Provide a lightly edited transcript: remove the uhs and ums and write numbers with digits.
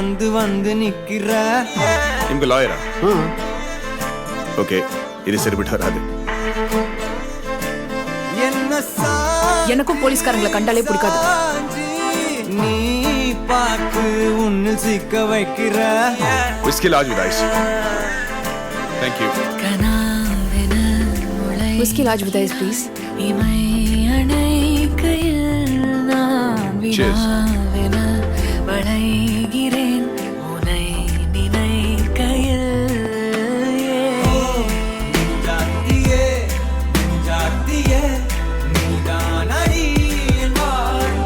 வந்து வந்து நிக்கிற. ನಿಮ್ಗೆ ಲಾಯರಾ? ಓಕೆ, ಇದು சரிபட்டு வராது. என்ன எனக்கும் போலீஸ்காரங்களை கண்டாலே பிடிக்காது. நீ பார்த்து உன்னில் சிக்க வைக்கிற. Whisky large with ice. Thank you. Whiskey large with ice, please. Cheers.